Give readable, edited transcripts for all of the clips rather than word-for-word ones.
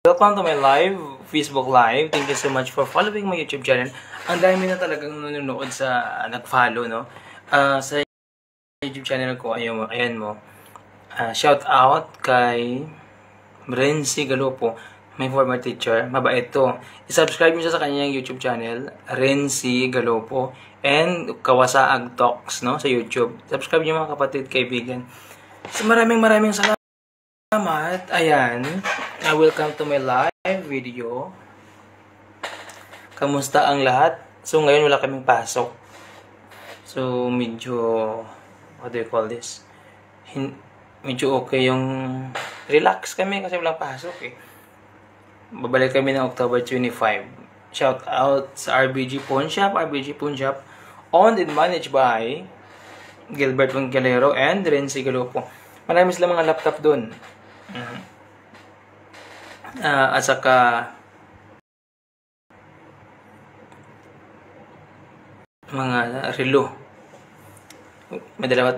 Welcome to my Facebook Live. Thank you so much for following my YouTube channel. Ang dami na talagang nanonood sa nag-follow, no? Sa YouTube channel ko, ayan mo. Shout out kay Renzi Galopo, my former teacher. Mabait to. I-subscribe nyo siya sa kanyang YouTube channel, Renzi Galopo, and Kawasaag Talks, no? Sa YouTube. Subscribe nyo mga kapatid, kaibigan. So maraming salamat. Ayan. Welcome to my live video. Kamusta ang lahat? So ngayon wala kaming pasok. So medyo, what do you call this? Medyo okay yung relax kami kasi walang pasok eh. Babalik kami ng October 25. Shout out sa RBG Pawn Shop. RBG Pawn Shop owned and managed by Gilbert Galero and Renzi Galopo. Marami silang mga laptop doon. At saka mga relo. May dalawa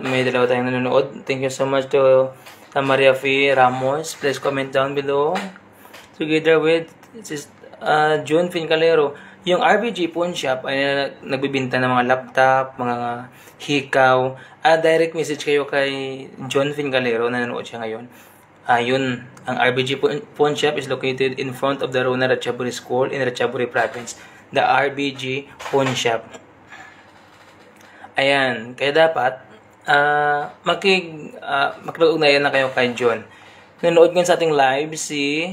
tayong nanonood. Thank you so much to Maria F. Ramos. Please comment down below. Together with John Fincalero. Yung RBG Pawn Shop ay nagbibinta ng mga laptop, mga hikaw. Direct message kayo kay John Fincalero na nanonood siya ngayon. Yun, ang RBG Pawn Shop is located in front of the Rona Ratchaburi School in Ratchaburi Province. The RBG Pawn Shop. Ayan, kaya dapat makipag-ugnayan na kayo kay John. Nanonood nga sa ating live si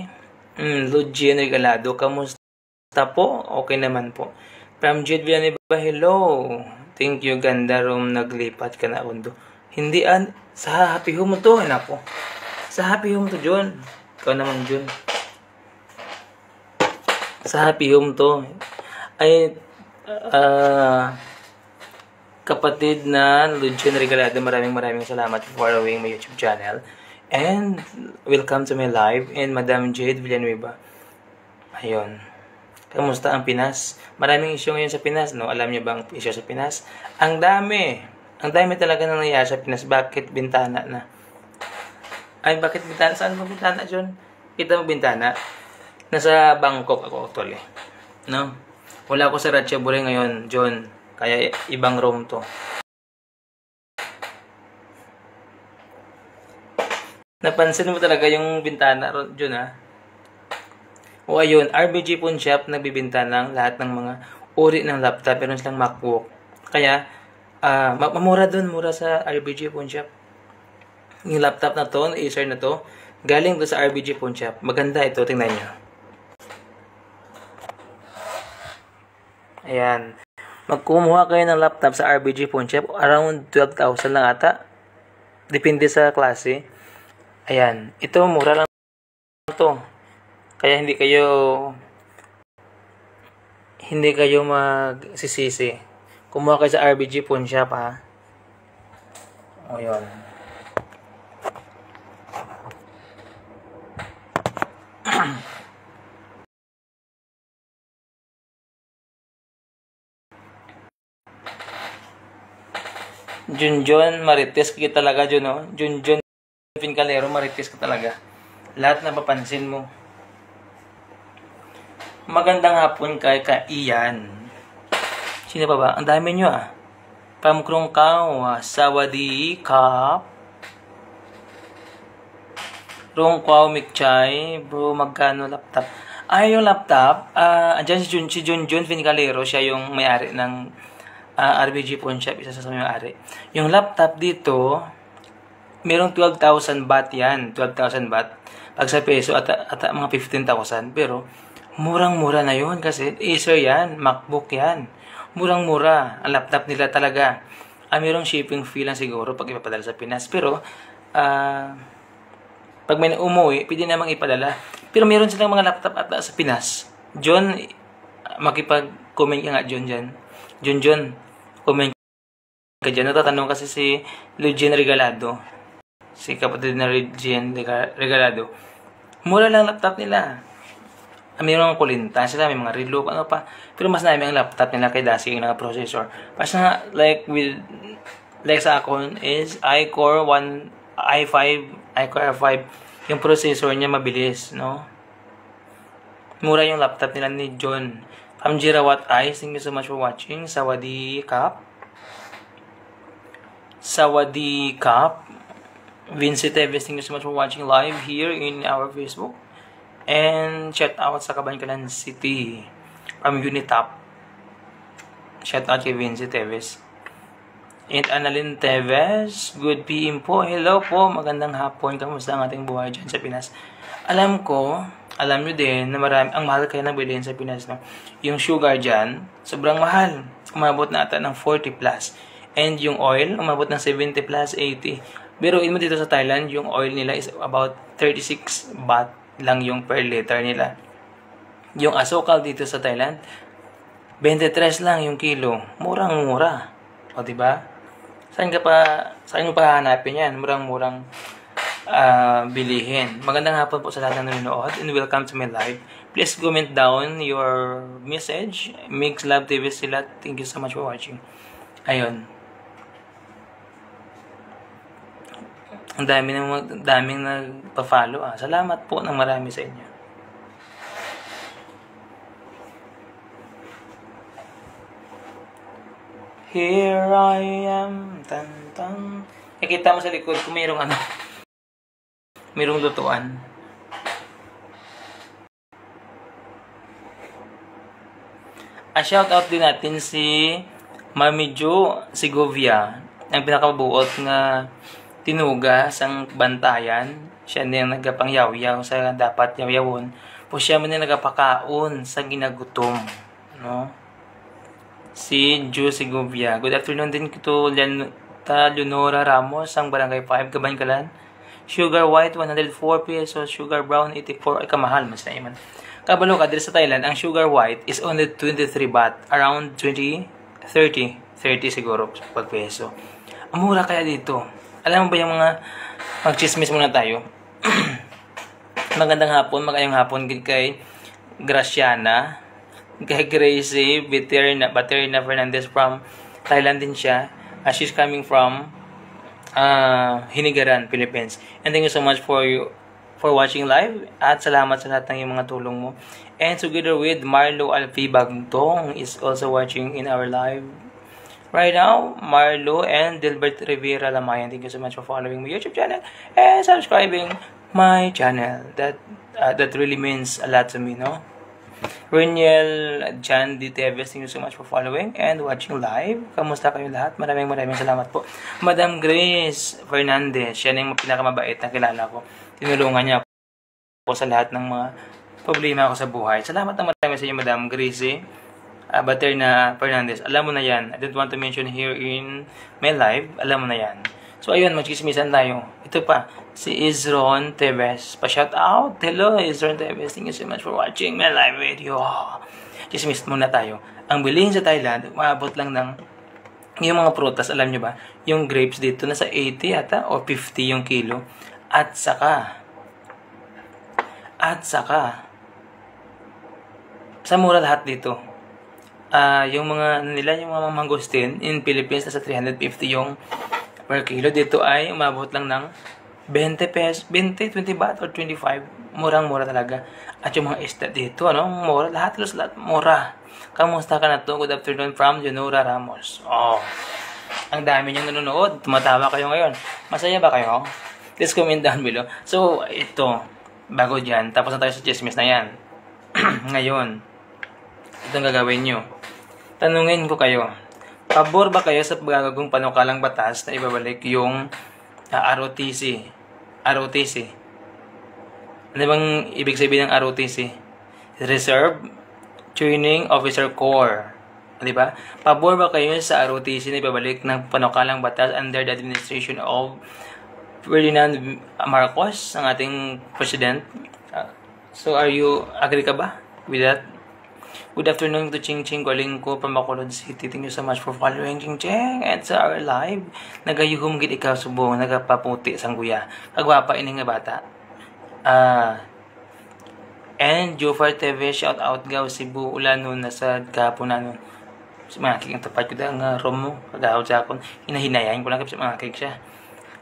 Lugien Regalado. Kamusta po? Okay naman po. From Jude Villanueva, hello. Thank you, ganda room, naglipat ka na undo. Hindi sa happy home mo to, po. Sa happy home to, John. Ikaw naman, John. Sa happy home to. Ay, kapatid na Lugien Regalado, maraming salamat for following my YouTube channel. And welcome to my live. And Madam Jade Villanueva. Ayun. Kamusta ang Pinas? Maraming issue ngayon sa Pinas, no? Alam niyo ba ang issue sa Pinas? Ang dami talaga nang nangyayari sa Pinas. Bakit bintana na? Ay, bakit bintana? Saan mo bintana, John? Kita mo bintana? Nasa Bangkok ako actually. No? Wala ako sa Ratchaburi ngayon, John. Kaya ibang room to. Napansin mo talaga yung bintana, John, ha? O ayun, RBG Pawn Shop nagbibinta ng lahat ng mga uri ng laptop. Meron silang MacBook. Kaya, mamura dun. Mura sa RBG Pawn Shop. Yung laptop na to, Acer na to, galing doon sa RBG Pawn Shop. Maganda ito, tingnan nyo. Ayan. Magkumuha kayo ng laptop sa RBG Pawn Shop, around 12,000 lang ata. Depende sa klase. Ayan. Ito, mura lang to. Kaya hindi kayo magsisisi. Kumuha kayo sa RBG Pawn Shop, ha. O, yun. Junjun, marites ka talaga, Jun, no? Junjun Fincalero, marites ka talaga. Lahat na papansin mo. Magandang hapon kay Ian. Sino pa ba? Ang dami nyo, Pamkrong Kaw, Sawadi Kap. Rong Kwao Mikchay, bro, magkano laptop? Yung laptop, andyan si Junjun Fincalero, siya yung may-ari ng RBG Pawn Shop, isa sa may-ari. Yung laptop dito, merong 12,000 baht yan. 12,000 baht. Pag sa peso, at mga 15,000. Pero, murang-mura na yun kasi Acer yan, MacBook yan. Murang-mura. Ang laptop nila talaga. Merong shipping fee lang siguro pag ipapadala sa Pinas. Pero, pag may umuwi, pwede namang ipadala. Pero meron silang mga laptop at sa Pinas. John, makipag-comment ka nga, John, dyan. John, comment ka dyan. Natatanong kasi si Lugien Regalado. Si kapatid na Lugien Regalado. Mura lang laptop nila. Mayroong kulinta sila, may mga relo, ano pa. Pero mas namin ang laptop nila kay Dasing ng processor. Mas na, like sa akon is i-Core i5. Yung processor niya mabilis, no? Mura yung laptop nila ni John. From Jirawat Eyes, thank you so much for watching. Sawadi Kap. Sawadi Kap. Vincent Teves, thank you so much for watching live here in our Facebook. And shout out sa Cabancalan City from Unitap. Shout out kay Vincent Teves. And Annalyn Teves, good PM po. Hello po, magandang hapon. Kamusta ang ating buhay dyan sa Pinas? Alam nyo din na marami, ang mahal kaya ng bilhin sa Pinas. No? Yung sugar dyan, sobrang mahal. Umabot na ata ng 40 plus. And yung oil, umabot ng 70 plus 80. Pero mo dito sa Thailand, yung oil nila is about 36 baht lang yung per liter nila. Yung asukal dito sa Thailand, 23 lang yung kilo. Murang-mura. O, diba? Saan mo pa hanapin yan? Murang-murang bilihin. Magandang hapon po sa lahat ng nanonood and welcome to my live. Please comment down your message. Mix Love TV sila. Thank you so much for watching. Ayun. Ang daming nagpa-follow. Salamat po ng marami sa inyo. Here I am. Tan tan. Nakita mo sa likod ko mayroong mayroong lutuan. Shout out din natin si Mami Jo Segovia. Ang pinakabuot na tinugas ang bantayan. Siya din nagapang yaw-yaw sa dapat yaw-yawon. Po siya man din nagapakaon sa ginagutom. No? Si Jo Segovia. Good afternoon din kito Leonora Ramos, ang Barangay 5, Cabancalan. Sugar white, 104 pesos. Sugar brown, 84. Ay, kamahal. Mas na iman. Kabalo ka, dito sa Thailand, ang sugar white is only 23 baht. Around 30 siguro pag peso. Ang mura kaya dito. Alam mo ba yung mga mag-chismis muna tayo? Magandang magayang hapon kay Graciana, kay Gracie Baterina Fernandez from Thailand din siya. She's coming from Hinigaran, Philippines. And thank you so much for watching live at salamat sa lahat ng mga tulong mo. And together with Marlo Alfi Bagtong is also watching in our live right now. Marlo and Dilbert Rivera Lamayan, thank you so much for following my YouTube channel and subscribing my channel. That really means a lot to me, no? Reniel Jan D. Teves, thank you so much for following and watching live. Kamusta kayo lahat? Maraming salamat po. Madam Grace Fernandez, siya na yung pinakamabait na kilala ko. Tinulungan niya po sa lahat ng mga problema ko sa buhay. Salamat na marami sa inyo, Madam Grace Baterina Fernandez. Alam mo na yan. I don't want to mention here in my live. Alam mo na yan. So, ayun, magchismisan tayo. Ito pa, si Izron Teves. Pa-shout out. Hello, Izron Teves. Thank you so much for watching my live video. Chismis muna tayo. Ang bilihin sa Thailand, maabot lang ng yung mga prutas, alam nyo ba? Yung grapes dito, nasa 80 yata o 50 yung kilo. At saka, sa mura lahat dito. Yung mga mangosteen in Philippines nasa 350 yung per kilo. Dito ay umabot lang ng 20 pesos, 20 baht or 25. Murang-mura talaga. At yung mga isda dito, mura. Lahat mura. Kamusta ka na to? Good afternoon from Leonora Ramos. Ang dami niyong nanonood. Tumatawa kayo ngayon. Masaya ba kayo? Please comment down below. So, ito. Bago dyan. Tapos na tayo sa chismis na yan. Ngayon, itong gagawin nyo. Tanungin ko kayo, pabor ba kayo sa pagagagong panukalang batas na ibabalik yung ROTC? ROTC. Ano bang ibig sabihin ng ROTC? Reserve Training Officer Corps. Diba? Pabor ba kayo sa ROTC na ibabalik ng panukalang batas under the administration of Ferdinand Marcos, ang ating president? So, agree ka ba with that? Good afternoon to Ching Ching galing ko from Bacolod City. Thank you so much for following Ching Ching. And sa our live, nagayuhum gid ikaw subong, nagapaputi sang guya. Kagwapa ini nga bata. And Jofar TV, shout out gaw Cebu Ulanon na sa kapunanon. Sa mga kikang tapat ko da nga room mo. Kagahod sa akon. Hinahinayan ko lang sa mga kik siya.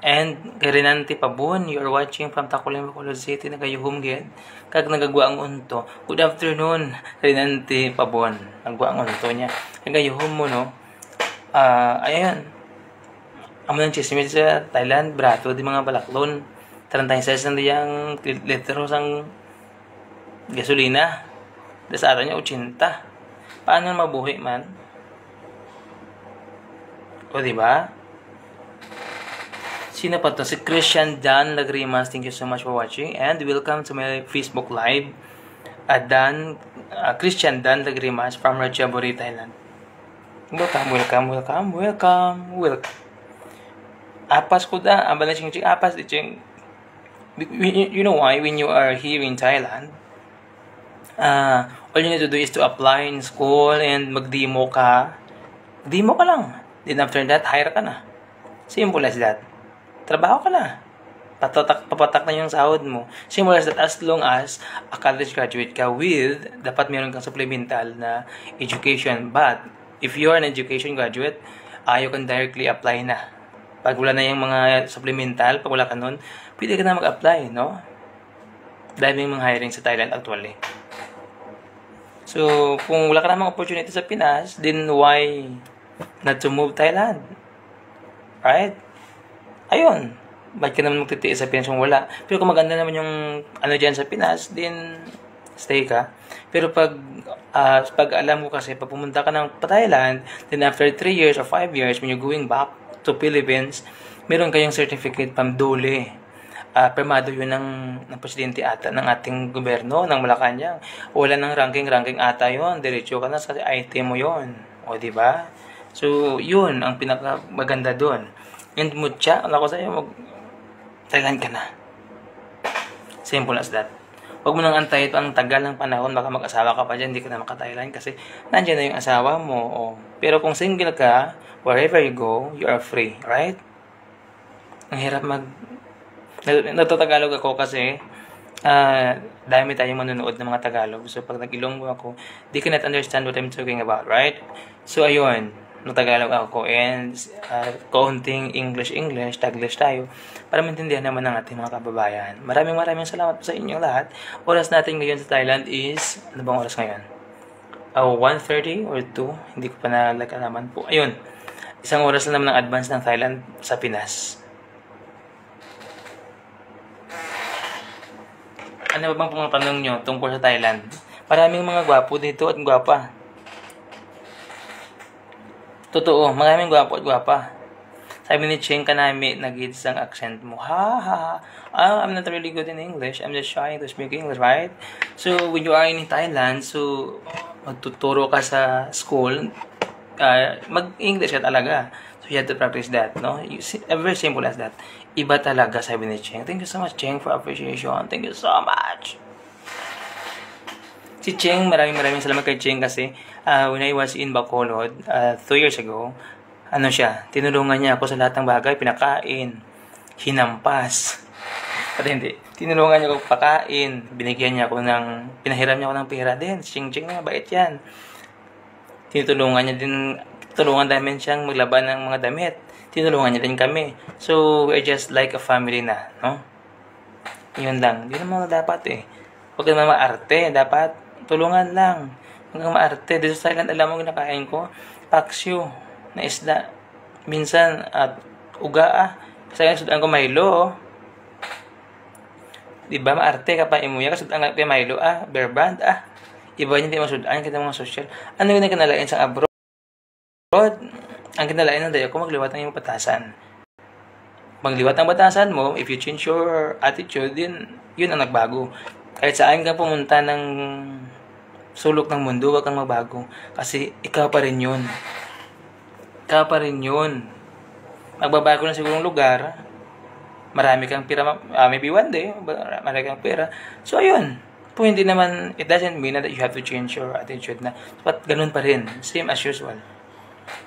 And Garinante Pabon, you're watching from Taculen, Bacolod City, nagayuhom gid. Kag nagagwa ang unto. Good afternoon, Garinante Pabon. Nagwa ang unto niya. Nagayuhom mo, no? Ayan. Amo nang chismis sa Thailand, brato di mga balaklon. 36 na diyang litro sang gasolina. Das araw niya 80. Paano mabuhi man? O diba? Sino pa to? Si Christian Dan Lagrimas. Thank you so much for watching. And welcome to my Facebook Live. Christian Dan Lagrimas from Ratchaburi, Thailand. Welcome. Apas ko da. Aba na ching apas. You know why? When you are here in Thailand, all you need to do is to apply in school and mag-demo ka. Demo ka lang. Then after that, hire ka na. Simple as that. Trabaho ka na. Papatak na yung sahod mo. Simple as that, as long as a college graduate ka with, dapat meron kang supplemental na education. But, if you are an education graduate, you can directly apply na. Pag wala na yung mga supplemental, pag wala ka nun, pwede ka na mag-apply, no? Dahil may mga hiring sa Thailand actually. So, kung wala ka namang opportunity sa Pinas, then why not to move Thailand? Right? Ayun, ba't ka naman magtitiis sa Pinas kung wala? Pero kung maganda naman yung dyan sa Pinas, then stay ka. Pero pag alam ko kasi, pag pumunta ka ng Thailand, then after 3 years or 5 years, when you're going back to Philippines, meron kayong certificate from DOLE. Permado yun ng presidente ata ng ating gobyerno, ng Malacanang. Wala ng ranking ata yun. Diretso ka na sa item mo yun. O, diba? So, yun ang pinakamaganda doon. And mutya, ako sa'yo, Thailand ka na. Simple as that. Huwag mo nang antay ito ang tagal ng panahon, baka mag-asawa ka pa dyan, hindi ka na maka-Thailand kasi nandiyan na yung asawa mo. Oh. Pero kung single ka, wherever you go, you are free, right? Ang hirap Natatagalog ako kasi dami tayong manonood ng mga Tagalog. So pag nag-Ilonggo ako, they cannot understand what I'm talking about, right? So ayun, Tagalog ako and kaunting English, Taglish tayo para maintindihan naman ng ating mga kababayan. Maraming salamat po sa inyong lahat. Oras natin ngayon sa Thailand is, ano bang oras ngayon? 1:30 or 2? Hindi ko pa naman po. Ayun, isang oras na naman ng advance ng Thailand sa Pinas. Ano ba bang mga tanong nyo tungkol sa Thailand? Maraming mga gwapo dito at gwapa. Totoo, maraming gwapo at gwapa. Sabi ni Cheng Kanami, nag-hits ang accent mo. I'm not really good in English. I'm just trying to speak English, right? So, when you are in Thailand, so, magtuturo ka sa school, mag-English ka talaga. So, you have to practice that, no? Very simple as that. Iba talaga, sabi ni Cheng. Thank you so much, Cheng, for appreciation. Thank you so much. Si Cheng, maraming salamat kay Cheng kasi when I was in Bacolod 2 years ago, tinulungan niya ako sa lahat ng bagay, pinakain, hinampas. At hindi, tinulungan niya ako pakain, binigyan niya ako pinahiram niya ako ng pera din. Cheng na, bait yan. Tulungan namin siyang maglaban ng mga damit. Tinulungan niya din kami. So, we're just like a family na, no? Yun lang. Yun naman dapat eh. Huwag ka naman maarte. Dapat tulungan lang. Huwag kang maarte. Dito sa Thailand, alam mo kinakain ko? Paksyo na isda. Minsan, uga Kasi sudan ko Milo. Diba, maarte ka pa imuya. Kasi sudan ka Milo, bear brand, Iba niya di masudan. Kita mga social. Ano yung kinalain sa abroad? Ang kinalain ng dayo ko, magliwat ng iyong batasan. Magliwat ng batasan mo, if you change your attitude, din yun ang nagbago. Kahit saan ka pumunta ng sulok ng mundo, wag kang magbago. Kasi ikaw pa rin yun. Magbabago na siguro ng lugar, marami kang pera, maybe one day, marami kang pera. So, ayun. Kung hindi naman, it doesn't mean that you have to change your attitude na. But ganun pa rin. Same as usual.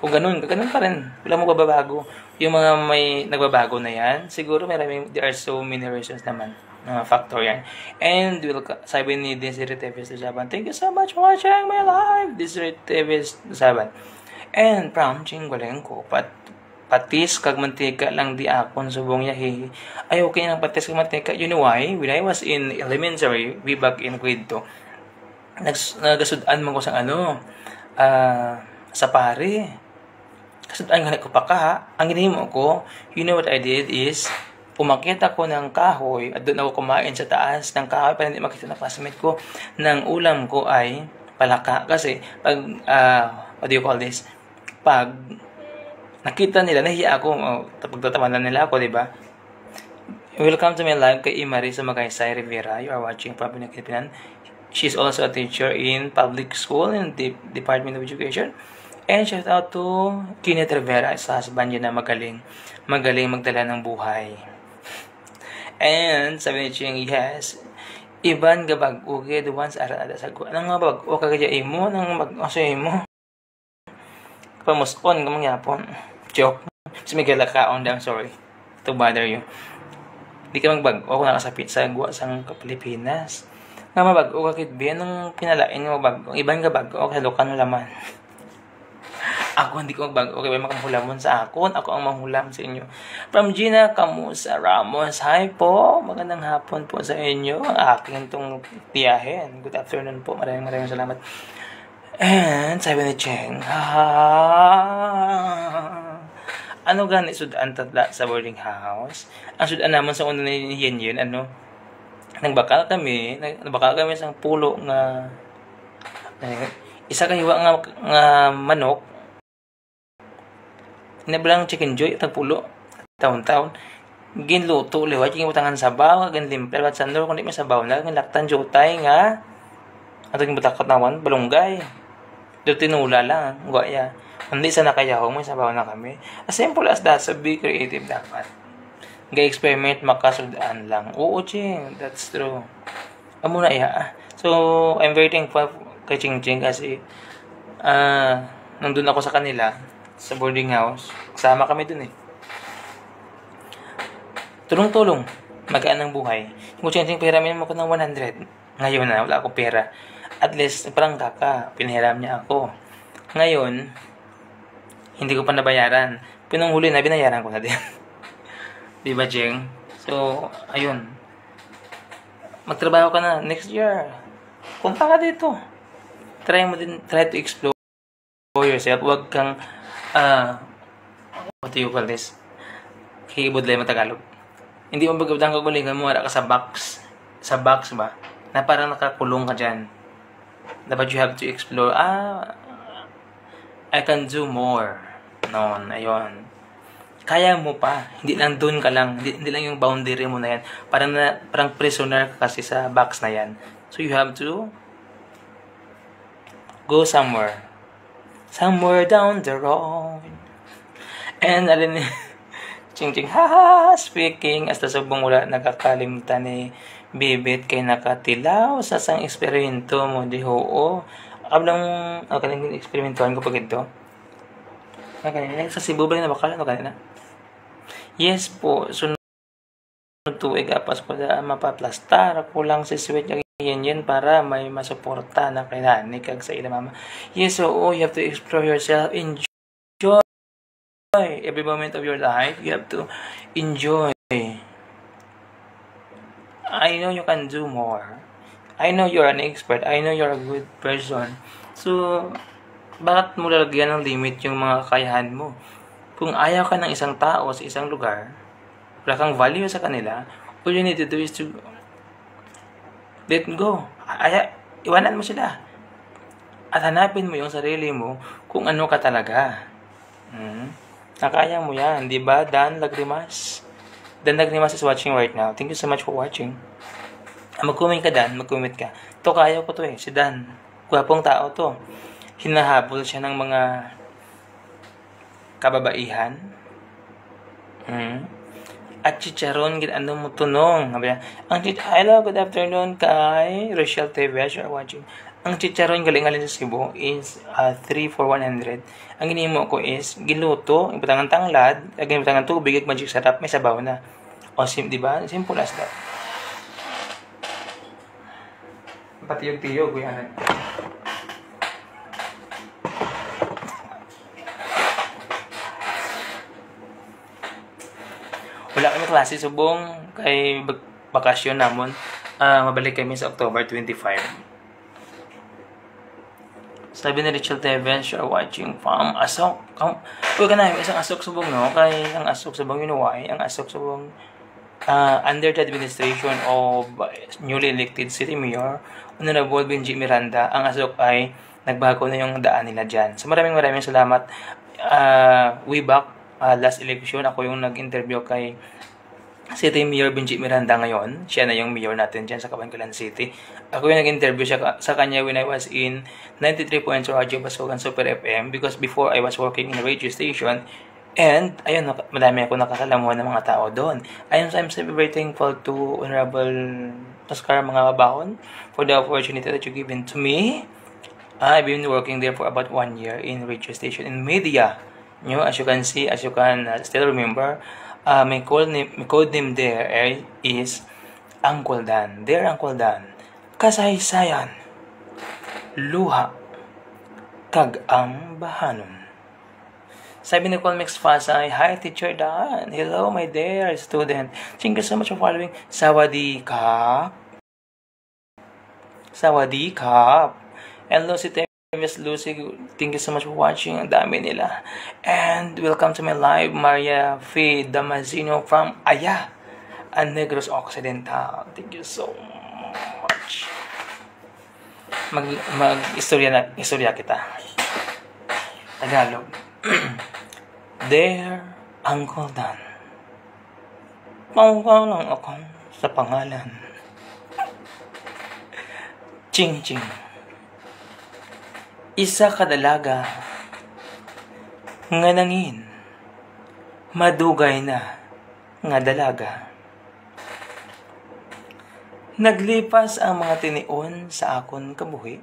Kung ganun pa rin. Wala mo babago. Yung mga may nagbabago na yan, siguro there are so many reasons naman. Factor yan. And sabi ni Desiree Teves Saban, thank you so much for watching my live. Desiree Teves Saban. And from Chingwalenko, patis kag mantika lang di akon subong yahi. Ay okay ng patis kag mantika. You know why? When I was in elementary, we back in grade 2, nagasudaan man ko sa sa pare. Kasudaan nga ko pa ka. Ang ginahimo ko, you know what I did is, umakyat ako ng kahoy at doon ako kumain sa taas ng kahoy para hindi makita ng classmate ko. Nang ulam ko ay palaka. Kasi, pag, what do you call this? Pag nakita nila, nahiya ako, pagtatawanan nila ako, di ba? Welcome to my live kay Marisa Magaysay Rivera. You are watching Pablo Nakilipinan. She's also a teacher in public school in the Department of Education. And shout out to Kenneth Rivera, sa husband niya na magaling magdala ng buhay. And sabi ni Ching, yes, iban gabag uge the ones arada sa ko. Anong nga bag o kagaya imo nang mag-asay mo. Pamuskon kamang yapon. Joke. Si Miguel Kaon, I'm sorry to bother you. Di ka magbag-o kung nakasapit sa guwa sang Pilipinas. Nga mabag-o ka kitbi, anong pinalain mo bag-o? Iban ka bag-o, kasalukan mo laman. Ako hindi ko magbag-o, kaya makahulamon sa akon. Ako ang mahulam sa inyo. From Gina Camusa Ramos, hi po. Magandang hapon po sa inyo. Ang aking itong tiyahin. Good afternoon po. Maraming salamat. And sabi ni Cheng, ano gani sudan tatla sa boarding house? Ang sudan naman sa una ni Yen, nagbakal kami sa pulo nga isa kahiwa nga manok. Inabalang chicken joy at pulo taon-taon. Ginluto liwat yung butangan sabaw, gan limpel at sandor kundi may sabaw na laktan jutay nga ato yung butakot naman balunggay. Do tinula lang, guaya. Hindi sa nakayahong, may sabaw na kami. As simple as that, so be creative dapat. Ga-experiment, makasudaan lang. Oo, Ching, that's true. Amo na iya. So, I'm very thankful kay Ching kasi nandun ako sa kanila, sa boarding house. Kasama kami dun eh. Tulong-tulong, magaan ng buhay. Kung Ching, pahiramin mo ko ng 100. Ngayon na, wala akong pera. At least, parang kaka, pinahiram niya ako. Ngayon, hindi ko pa nabayaran. Pinanghuli na, binayaran ko na din. Diba, Jeng? So, ayun. Magtrabaho ka na next year. Punta ka dito. Try to explore yourself. Huwag kang, what do you call this? Kikibudlay mo Tagalog. Hindi mo bagabdang kagulingan mo, wala ka sa box. Sa box ba? Na parang nakakulong ka dyan. Dapat you have to explore. I can do more. Noon, ayun. Kaya mo pa. Hindi lang doon ka lang. Hindi lang yung boundary mo na yan. Parang prisoner ka kasi sa box na yan. So you have to go somewhere. Somewhere down the road. And alin Ching speaking hasta subong wala nakakalimtan ni bibit kay nakatilaw sa sang eksperimento mo di hoo. Ablang kaning eksperimentuhan ko pag ito. Kanina sa Cebu ba na bakal kanina? Yes po, sunod tuig apas ko da mapaplastar ako lang si sweet yan para may masuporta na kailangan kag sa ila mama. Yes, so you have to explore yourself, enjoy every moment of your life. You have to enjoy. I know you can do more. I know you're an expert. I know you're a good person. So, bakit mo lalagyan ng limit yung mga kakayahan mo? Kung ayaw ka ng isang tao sa isang lugar, wala kang value sa kanila, all you need to do is to let go. Iwanan mo sila. At hanapin mo yung sarili mo kung ano ka talaga. Nakaya mo yan, di ba? Dan Lagrimas. Dan Lagrimas is watching right now. Thank you so much for watching. Mag-comment ka, Dan. Mag-comment ka. Ito, kaya ko to eh. Si Dan. Gwapong tao to. Hinahabol siya ng mga kababaihan. At chicharon, ano mo tunong. Hello, good afternoon kay Rochelle Teves. You are watching. Ang chicharon galing-galing sa Cebu is 3 for 100. Ang ginimo ko is giluto, ibutangan tanglad, ibutangan tubig, magic sarap, may sabaw na. O di ba? Simple as that. Patiyog-tiyog, yan. klase subong kay bakasyon namon. Mabalik kami sa October 25. Sabi ni Rachel Tevens, you're watching from Asok. Uy ka na, isang Asok subong, no? Kay ang Asok subong, you know why? Ang Asok subong, under the administration of newly elected City Mayor, Honorable Benji Miranda, ang Asok ay nagbago na yung daan nila dyan. So maraming salamat. Way back, last election, ako yung nag-interview kay City Mayor Benji Miranda ngayon. Siya na yung mayor natin dyan sa Cabanatuan City. Ako yung nag-interview sa kanya when I was in 93.0 Radio Basugan Super FM because before I was working in a radio station. And, ayun, madami ako nakakalamuhan ng mga tao doon. I'm very thankful to Honorable Oscar Mga Babahon for the opportunity that you given to me. I've been working there for about 1 year in radio station in media. You know, as you can see, as you can still remember, my code name there is Uncle Dan. Dear Uncle Dan, kasaysayan, luha, kag ang bahanon. Sabi ni Colmex Fasay, hi Teacher Dan. Hello my dear student. Thank you so much for following. Sawadee Kap. Sawadee Kap. Hello si Miss Lucy, thank you so much for watching. Ang dami nila. And welcome to my live, Maria F. Damasino from Aya, Negros Occidental. Thank you so much. Istorya kita. Tagalog. Dear Uncle Dan, pangka lang ako sa pangalan. Ching Ching. Isa ka dalaga nga nangin, madugay na nga dalaga. Naglipas ang mga tinion sa akon kabuhi.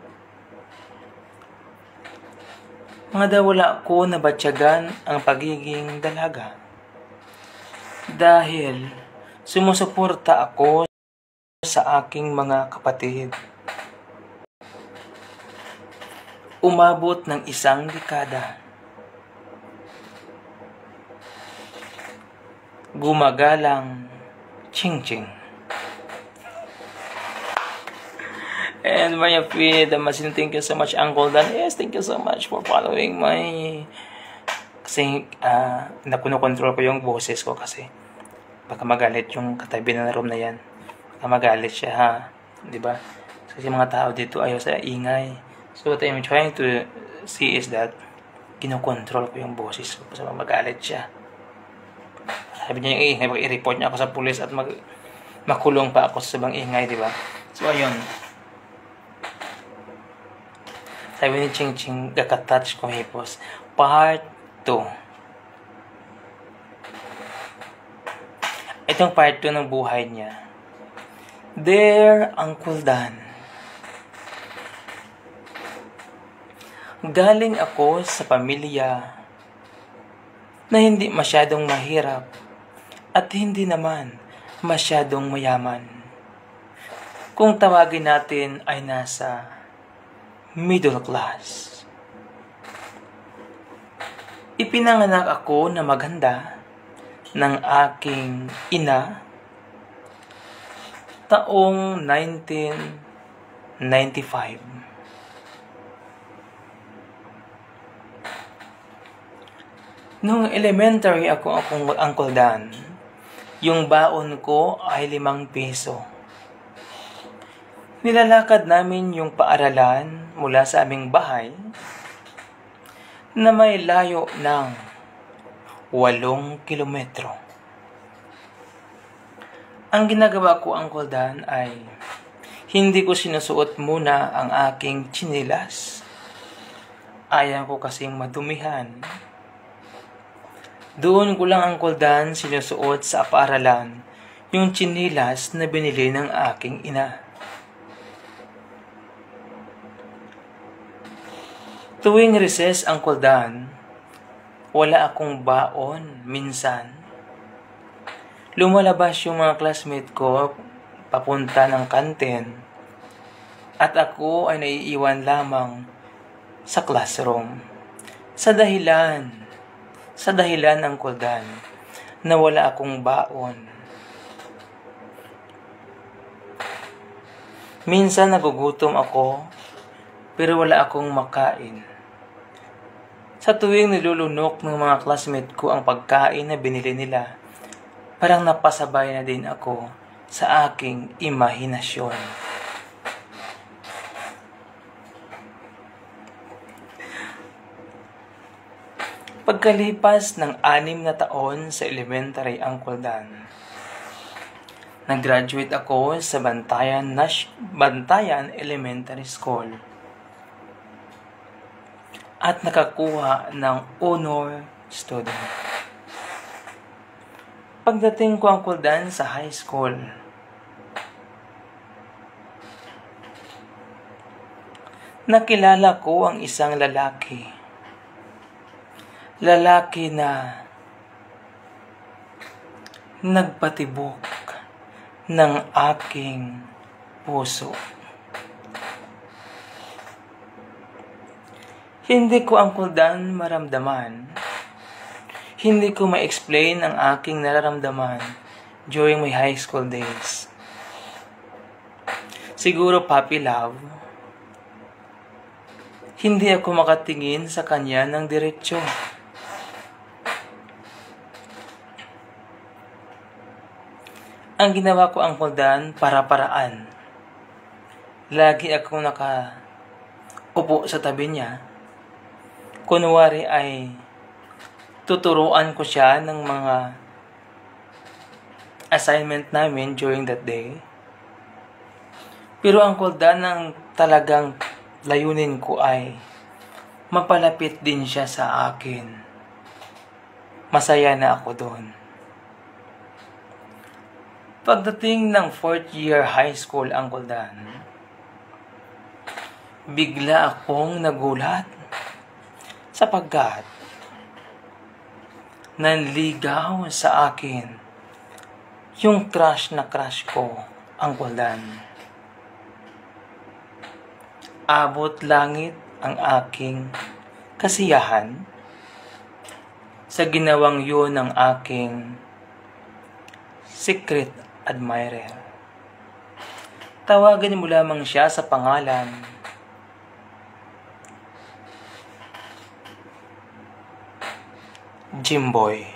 Mga dawala ko nabatyagan ang pagiging dalaga. Dahil sumusuporta ako sa aking mga kapatid. Umabot ng 1 dekada. Gumagalang ching-ching. And Maria P. Damasino, thank you so much, Uncle Dan. Yes, thank you so much for following my... Kasi nakunokontrol ko yung boses ko kasi baka magalit yung katabi na room na yan. Baka magalit siya, ha? Diba? Kasi mga tao dito ayaw sa ingay. So what I'm trying to see is that kinokontrol ko yung boses ko para magalit siya. Sabi niya yung ingay, i-report niya ako sa pulis at makulong pa ako sa sabang ingay, di ba? So ayun. Sabi ni Ching Ching, kakatouch ko hipos. Part 2. Itong part 2 ng buhay niya. Dear Uncle Dan, galing ako sa pamilya na hindi masyadong mahirap at hindi naman masyadong mayaman. Kung tawagin natin ay nasa middle class. Ipinanganak ako na maganda ng aking ina taong 1995. Nung elementary akong Uncle Dan, yung baon ko ay 5 piso. Nilalakad namin yung paaralan mula sa aming bahay na may layo ng 8 kilometro. Ang ginagawa ko, Uncle Dan, ay hindi ko sinusuot muna ang aking tsinilas. Ayaw ko kasing madumihan. Doon ko lang, Uncle Dan, sinusuot sa paaralan yung tsinilas na binili ng aking ina. Tuwing recess, Uncle Dan, wala akong baon minsan. Lumalabas yung mga classmate ko papunta ng kantin at ako ay naiiwan lamang sa classroom. Sa dahilan, Uncle Dan, na wala akong baon. Minsan nagugutom ako, pero wala akong makain. Sa tuwing nilulunok ng mga classmate ko ang pagkain na binili nila, parang napasabay na din ako sa aking imahinasyon. Pagkalipas ng 6 na taon sa elementary, Uncle Dan, nag-graduate ako sa Bantayan Elementary School at nakakuha ng honor student. Pagdating ko, Uncle Dan, sa high school, nakilala ko ang isang lalaki. Lalaki na nagpatibok ng aking puso. Hindi ko, Uncle Dan, maramdaman. Hindi ko ma-explain ang aking nararamdaman during my high school days. Siguro puppy love. Hindi ako makatingin sa kanya ng diretsyo. Ang ginawa ko, Uncle Dan, para-paraan. Lagi akong nakaupo sa tabi niya. Kunwari ay tuturuan ko siya ng mga assignment namin during that day. Pero, Uncle Dan, ang talagang layunin ko ay mapalapit din siya sa akin. Masaya na ako doon. Pagdating ng 4th year high school, Uncle Dan, bigla akong nagulat sapagkat nanligaw sa akin yung crush na crush ko, Uncle Dan. Abot langit ang aking kasiyahan sa ginawang yun ng aking secret admirer. Tawagan mo lamang siya sa pangalan Jimboy.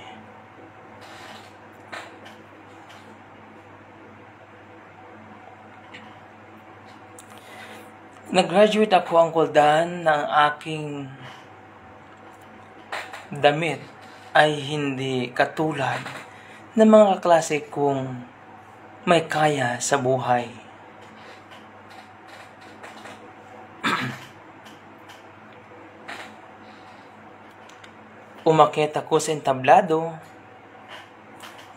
Nag-graduate ako, Uncle Dan, ng aking damit ay hindi katulad ng mga kaklase kong may kaya sa buhay. Umakyat ako sa entablado,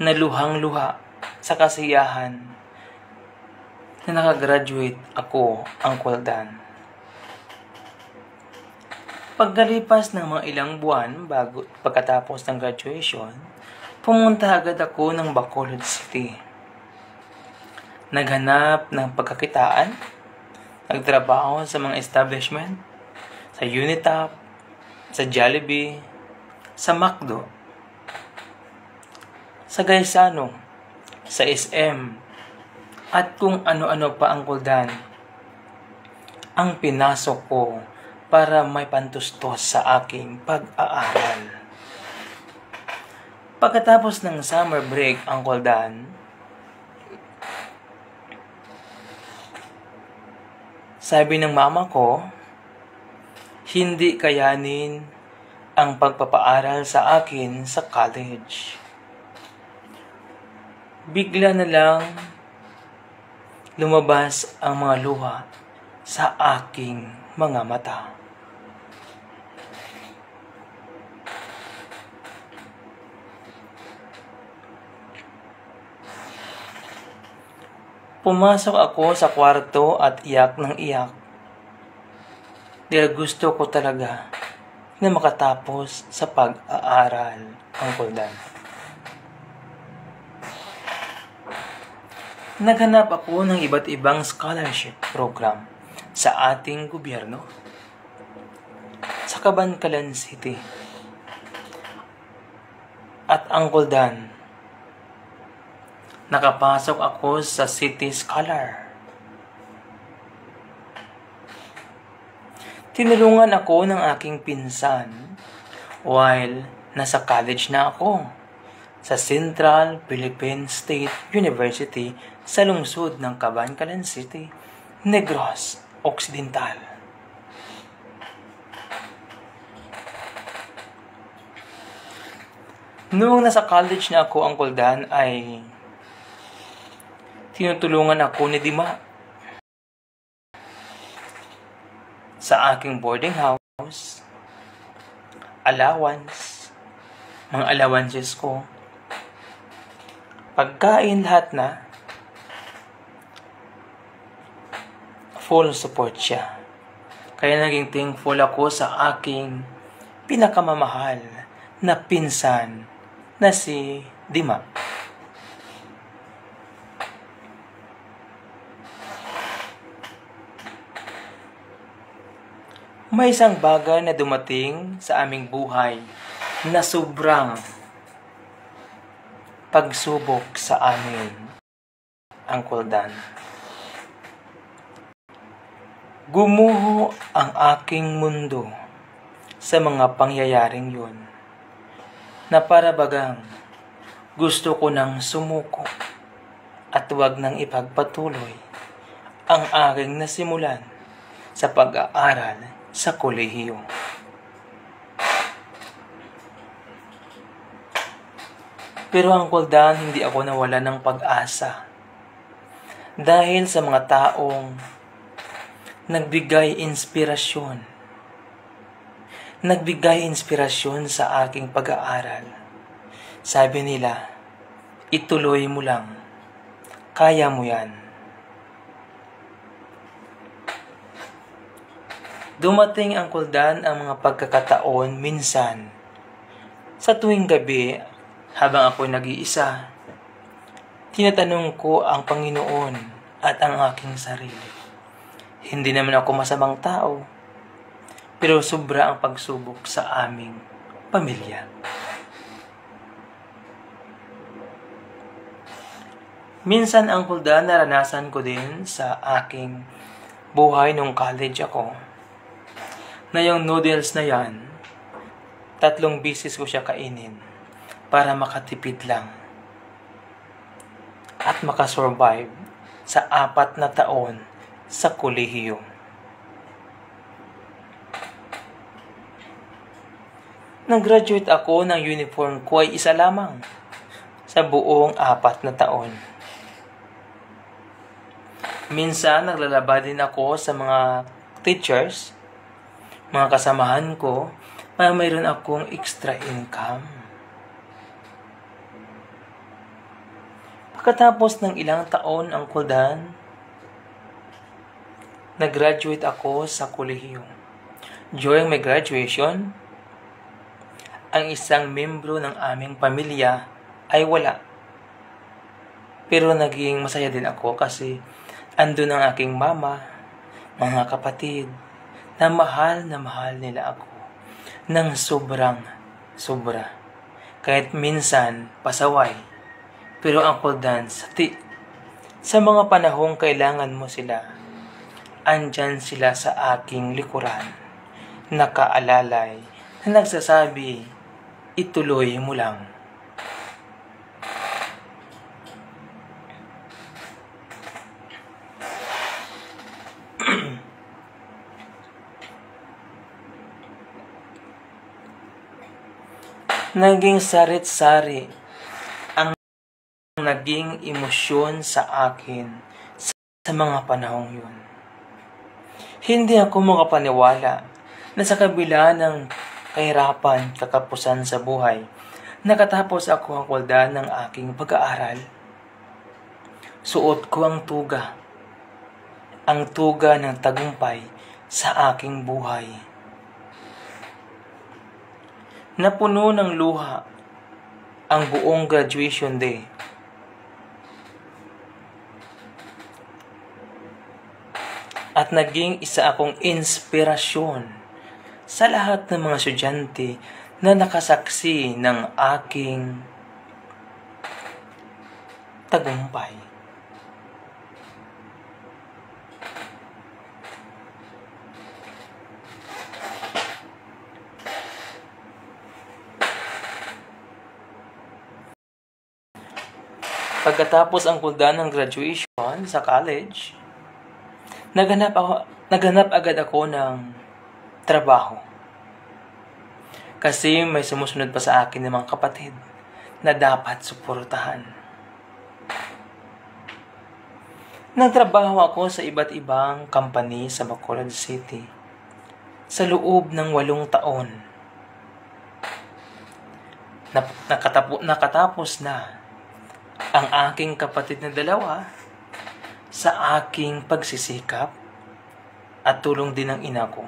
naluhang-luha sa kasiyahan na nakagraduate ako, Uncle Dan. Pagkalipas ng mga ilang buwan pagkatapos ng graduation, pumunta agad ako ng Bacolod City. Naghanap ng pagkakitaan, nagtrabaho sa mga establishment, sa Unitop, sa Jollibee, sa McDo, sa Gaisano, sa SM, at kung ano-ano pa, Uncle Dan, ang pinasok ko para may pantustos sa aking pag-aaral. Pagkatapos ng summer break, Uncle Dan, sabi ng mama ko, hindi kayanin ang pagpapaaral sa akin sa college. Bigla na lang lumabas ang mga luha sa aking mga mata. Pumasok ako sa kwarto at iyak ng iyak. Dahil gusto ko talaga na makatapos sa pag-aaral, Uncle Dan. Naghanap ako ng iba't ibang scholarship program sa ating gobyerno sa Cabancalan City. At Uncle Dan, nakapasok ako sa City Scholar. Tinulungan ako ng aking pinsan while nasa college na ako sa Central Philippine State University sa lungsod ng Cabancalan City, Negros Occidental. Noong nasa college na ako, Uncle Dan, ay tinutulungan ako ni Dima sa aking boarding house, allowance, mga allowances ko, pagkain, lahat na, full support siya. Kaya naging thankful ako sa aking pinakamamahal na pinsan na si Dima. May isang bagay na dumating sa aming buhay na sobrang pagsubok sa amin, Uncle Dan. Gumuho ang aking mundo sa mga pangyayaring yun, na para bagang gusto ko nang sumuko at wag nang ipagpatuloy ang aking nasimulan sa pag-aaral sa kolehiyo. Pero Uncle Dan, hindi ako nawala ng pag-asa dahil sa mga taong nagbigay inspirasyon sa aking pag-aaral. Sabi nila, ituloy mo lang, kaya mo yan. Dumating, Uncle Dan, ang mga pagkakataon minsan sa tuwing gabi habang ako nag-iisa. Tinatanong ko ang Panginoon at ang aking sarili. Hindi naman ako masamang tao, pero sobra ang pagsubok sa aming pamilya. Minsan, Uncle Dan, naranasan ko din sa aking buhay nung college ako, na yung noodles na yan, 3 beses ko siya kainin para makatipid lang at makasurvive sa 4 na taon sa kolehiyo. Nag-graduate ako ng uniform ko ay isa lamang sa buong 4 na taon. Minsan, naglalaba din ako sa mga teachers, mga kasamahan ko, para mayroon akong extra income. Pagkatapos ng ilang taon, Uncle Dan, nag-graduate ako sa kolehiyo. During my graduation, ang isang membro ng aming pamilya ay wala. Pero naging masaya din ako kasi andun ang aking mama, mga kapatid, na mahal nila ako ng sobra. Kahit minsan pasaway. Pero Uncle Dan, sa mga panahong kailangan mo sila, andyan sila sa aking likuran, nakaalalay, na nagsasabi, ituloy mo lang. Naging sarit-sari ang naging emosyon sa akin sa mga panahong yun. Hindi ako makapaniwala na sa kabila ng kahirapan, kakapusan sa buhay, nakatapos ako, Uncle Dan, ng aking pag-aaral. Suot ko ang tuga ng tagumpay sa aking buhay. Napuno ng luha ang buong graduation day. At naging isa akong inspirasyon sa lahat ng mga estudyante na nakasaksi ng aking tagumpay. Pagkatapos ang kuldan ng graduation sa college, naghanap agad ako ng trabaho. Kasi may sumusunod pa sa akin ng mga kapatid na dapat suportahan. Nagtrabaho ako sa iba't ibang company sa Bacolod City sa loob ng 8 taon. Nakatapos na ang aking kapatid na 2 sa aking pagsisikap at tulong din ng ina ko.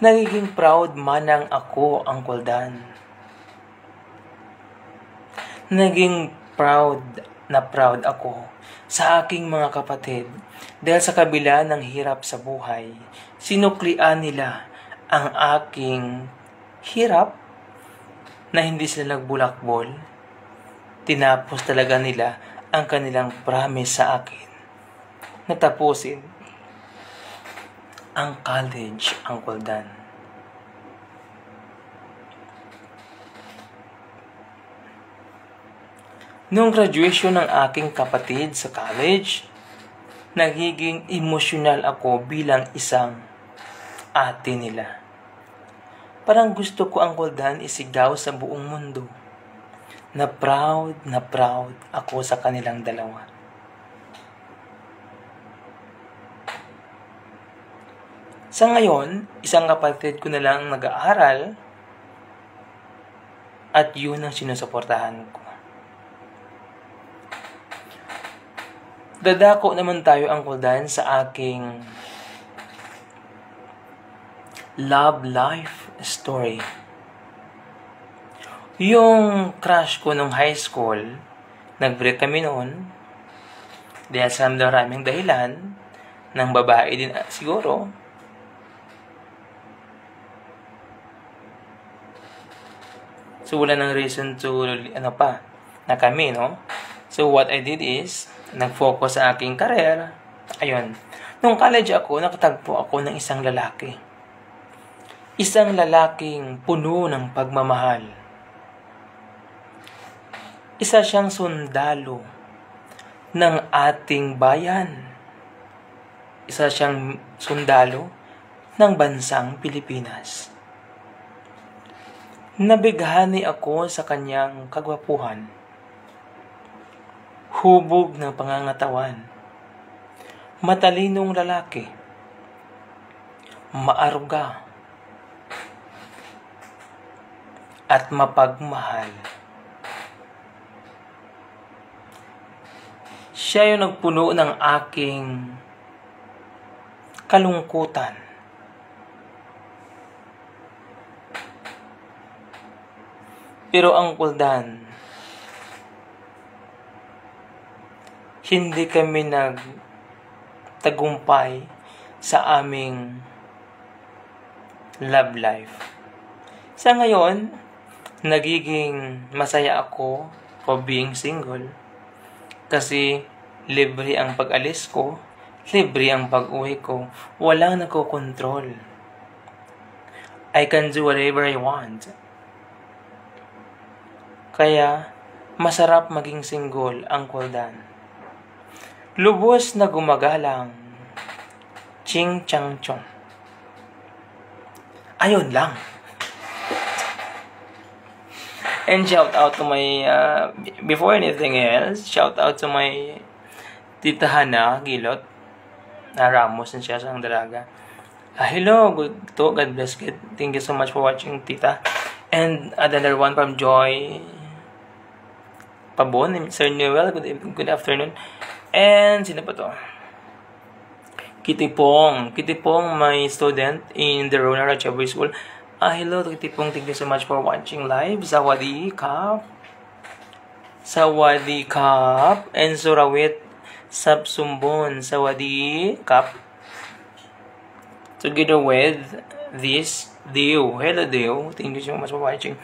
Nagiging proud manang ako, Uncle Dan. Naging proud ako sa aking mga kapatid dahil sa kabila ng hirap sa buhay, sinuklian nila ang aking hirap na hindi sila nagbulakbol. Tinapos talaga nila ang kanilang promise sa akin na tapusin ang college, Uncle Dan. Noong graduation ng aking kapatid sa college, nagiging emosyonal ako bilang isang ate nila. Parang gusto ko, Uncle Dan, isigaw sa buong mundo na proud ako sa kanilang 2. Sa ngayon, isang kapatid ko na lang nag-aaral at yun ang sinusuportahan ko. Dadako naman tayo, Uncle Dan, sa aking love life story. Yung crush ko nung high school, nag-break kami noon dahil sa maraming dahilan ng babae din siguro. So wala nang reason to na kami, no? So what I did is nag-focus sa aking career. Ayun. Nung college ako, nakatagpo ako ng isang lalaki. Isang lalaking puno ng pagmamahal. Isa siyang sundalo ng ating bayan. Isa siyang sundalo ng bansang Pilipinas. Nabighani ako sa kanyang kagwapuhan. Hubog ng pangangatawan. Matalinong lalaki. Maaruga. At mapagmahal. Siya yung nagpuno ng aking kalungkutan. Pero Uncle Dan, hindi kami nagtagumpay sa aming love life. Sa ngayon, nagiging masaya ako for being single. Kasi libre ang pag-alis ko, libre ang pag-uwi ko, walang nagkokontrol. I can do whatever I want. Kaya, masarap maging single, Uncle Dan. Lubos na gumagalang, ching chang chong. Ayun lang. And shout out to my, before anything else, shout out to my Tita Hana Gilot, na Ramos na siya sa dalaga. Hello, God bless you. Thank you so much for watching, Tita. And another one from Joy Pabon, Sir Newell, good afternoon. And sino pa to? Kitipong, my student in the Rona Ratchaburi School. Hello, Kitipong, thank you so much for watching live. Sawadee Kap. And Surawit Sabsumbon, Sawadee Kap. Together with this Dio. Hello, Dio. Thank you so much for watching.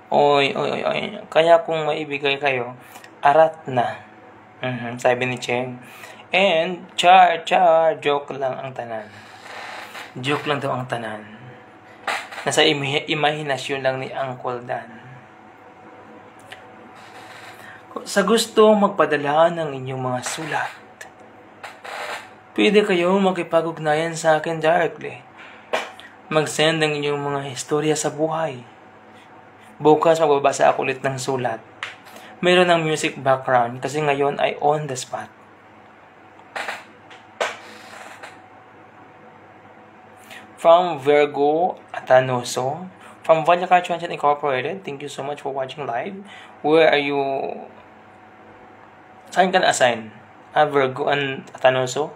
Oy. Kaya kung maibigay kayo, arat na. Sabi ni Cheng. And, char, joke lang ang tanan. Joke lang daw ang tanan. Nasa imahinasyon lang ni Uncle Dan. Sa gusto magpadala ng inyong mga sulat, pwede kayong makipag-ugnayan sa akin directly. Mag-send ng inyong mga istorya sa buhay. Bukas magbabasa ako ulit ng sulat. Mayroon ng music background kasi ngayon ay on the spot. From Virgo Atanoso, from Valyacar Transit Incorporated, thank you so much for watching live. Where are you? Saan ka na-assign? Virgo and Atanoso.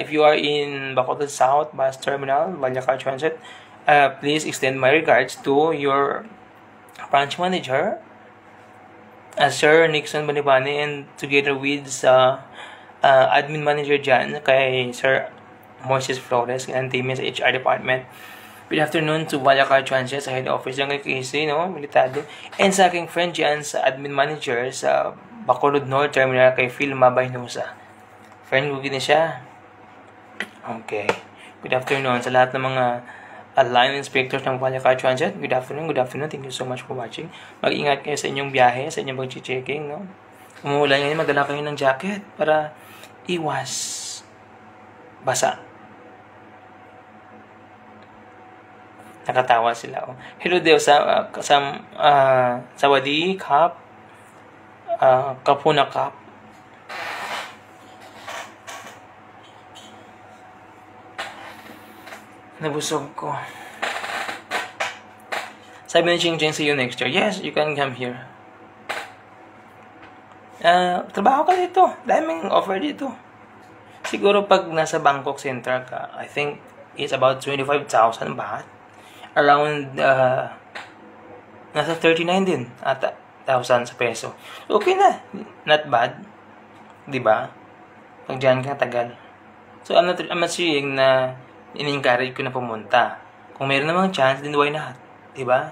If you are in Bacolod South Bus Terminal, Valyacar Transit, please extend my regards to your branch manager, Sir Nixon Banibani, and together with admin manager dyan, kay Sir Moises Flores and team sa HR department. Good afternoon to Valyacar Transit sa head office ng KC, no, Militado. And sa aking friend dyan sa admin manager sa Bacolod North Terminal kay Phil Mabaynusa. Friend ko gini siya. Okay. Good afternoon sa lahat ng mga line inspectors ng Valyacar Transit. Good afternoon. Thank you so much for watching. Mag-ingat kayo sa inyong biyahe, sa inyong pag-checking, no. Umuulan ngayon, magdala kayo ng jacket para iwas basa. Nakatawa sila. Oh. Hello Deo sa Sawadi Kap Kapuna Kap. Nabusog ko. Sabi ni Ching Ching, see you next year. Yes, you can come here. Trabaho ka dito. Daming offer dito. Siguro pag nasa Bangkok Center ka, I think it's about 25,000 baht. Around, nasa 39 din ata, 1,000 sa peso. Okay na. Not bad. Diba? Pag dyan ka tagal. So, I'm not saying na in-encourage ko na pumunta. Kung mayroon namang chance, then why not? Diba?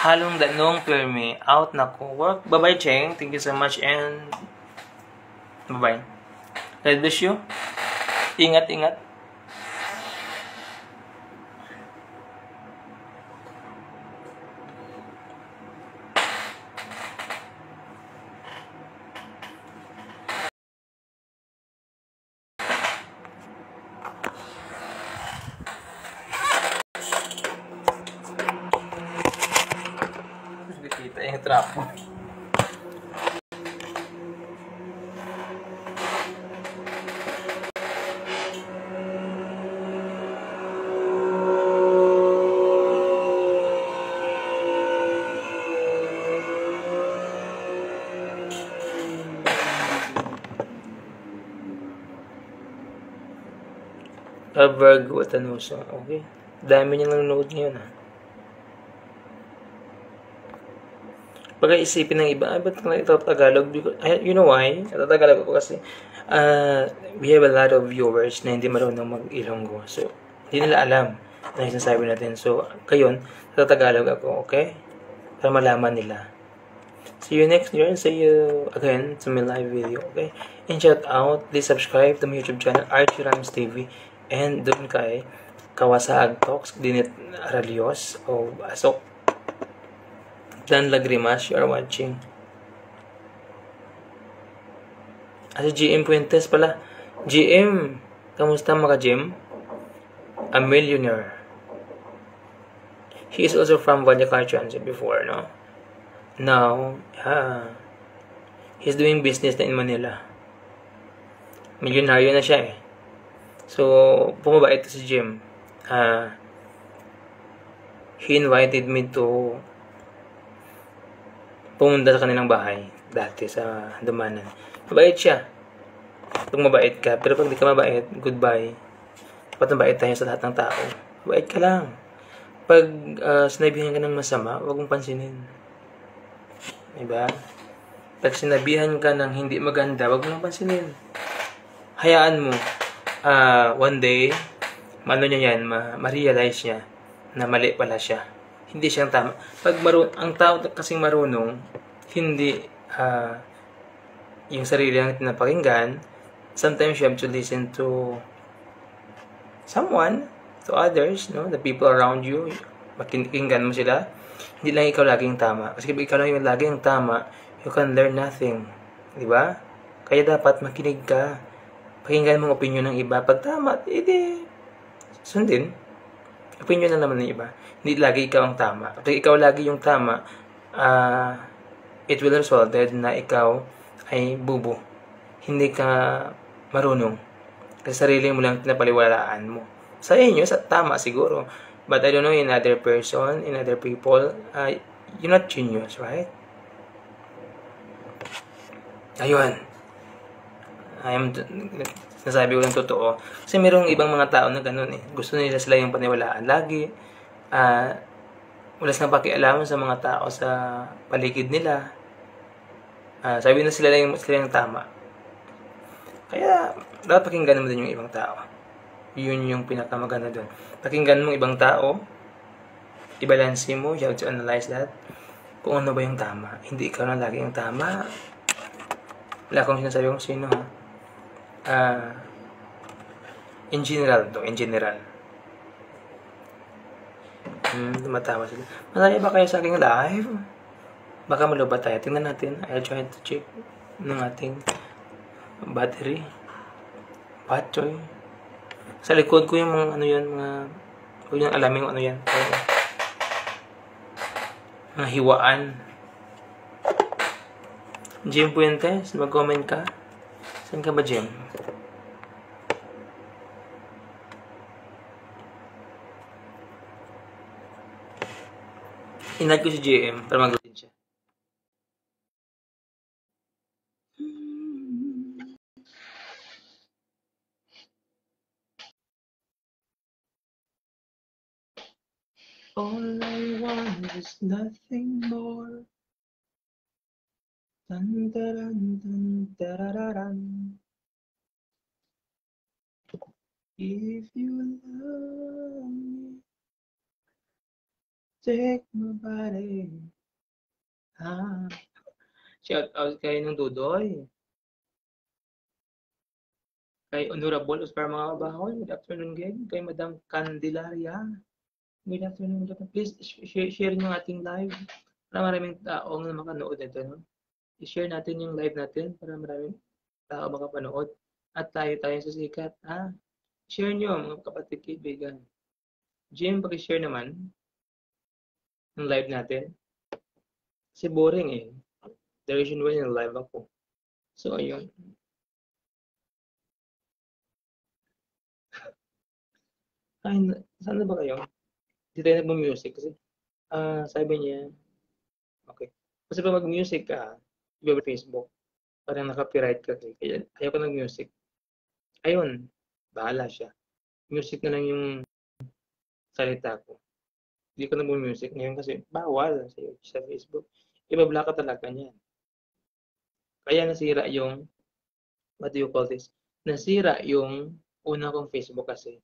Halong Danong Perme, out na ko. Work. Bye-bye, Cheng. Thank you so much and bye-bye. God bless you. Ingat. Kita yung trapo. Virgo at Anuso. Okay. Dami niya nanonood ngayon, ha. Pagka isipin ng iba, ba't na ito Tagalog? You know why? Ito Tagalog ko kasi we have a lot of viewers na hindi marunong mag-Ilonggo. So, hindi nila alam na yung sinasabi natin. So, kayon, ito Tagalog ako, okay? Para malaman nila. See you next year and see you again to my live video, okay? And shout out, please subscribe to my YouTube channel, Archie Rams TV. And doon kay Kawasag Talks, Dinit Aralios, o Asok Dan Lagrimas, you are watching. Si GM Puentes pala. GM, kamusta mga GM? A millionaire. He is also from Valyacar Transit before, no? Now, he's doing business na in Manila. Milyonaryo na siya, eh. So, pumabait ito si Jim. He invited me to pumunta sa kanilang bahay dati sa Dumanan. Mabait siya. Pag mabait ka, pero pag di ka mabait, goodbye. Dapat mabait tayo sa lahat ng tao. Mabait ka lang. Pag sinabihan ka ng masama, huwag mong pansinin. Diba? Pag sinabihan ka ng hindi maganda, huwag mong pansinin. Hayaan mo. One day, niya yan, ma-realize niya na mali pala siya. Hindi siyang tama. Pag ang tao kasing marunong, hindi yung sarili ang tinapakinggan, sometimes you have to listen to someone, to others, no? The people around you, makikinggan mo sila. Hindi lang ikaw laging tama. Kasi kung ikaw lang yung laging tama, you can learn nothing. Di ba? Kaya dapat makinig ka. Pakinggan mo ang opinion ng iba. Pag tama, edi, sundin. Opinion na naman ng iba. Hindi lagi ikaw ang tama. Kapag ikaw lagi yung tama, it will result na ikaw ay bubo. Hindi ka marunong. Kasi sarili mo lang pinapaliwalaan mo. Sa inyo, tama siguro. But I don't know, in other person, in other people, you're not genius, right? Ayun. Nasabi ko lang totoo. Kasi mayroong ibang mga tao na ganun eh. Gusto nila sila yung paniwalaan lagi. Wala silang pakialam sa mga tao sa paligid nila. Sabi na sila yung tama. Kaya, dapat pakinggan mo din yung ibang tao. Yun yung pinakamaganda doon. Pakinggan mo ibang tao, i-balance mo, you have to analyze that. Kung ano ba yung tama. Hindi ikaw na lagi yung tama. Wala akong sinasabi kung sino ha. In general to, in general. Tumatawa sila. Masaya ba kayo sa aking live? Baka malubat tayo. Tingnan natin. I'll try to check ng ating battery. Sa likod ko yung mga ano yan, huwag niyang alamin kung ano yan. Mga hiwaan. Jim Puentes, mag-comment ka. Saan ka ba, Jim? Inad ko si JM para mag-login siya. All I want is nothing more. Dun, dun, dun, dun, if you love me, take my body. Shout out kay nung Dudoy. Kay Honorable Oscar mga kabahon. Good afternoon again. Kay Madam Candelaria. Good afternoon. Please share nyo ating live. Para maraming tao na makanood nito. No? I-share natin yung live natin para maraming tao makapanood. At tayo sa sikat. Share nyo mga kapatid kaibigan. Jim, paki-share naman ng live natin. Kasi boring eh. The reason why yung live ako. So, ayun. Saan na ba kayo? Hindi tayo nag-music kasi sabi niya, okay. Kasi pag mag-music ka, iba Facebook, parang naka-copyright ka. Kaya ayaw ko nag-music. Ayun, bahala siya. Music na lang yung salita ko. Hindi ko nag-music ngayon kasi bawal sa Facebook. Ibabla ka talaga niya. Kaya nasira yung, what do you call this? Nasira yung una kong Facebook kasi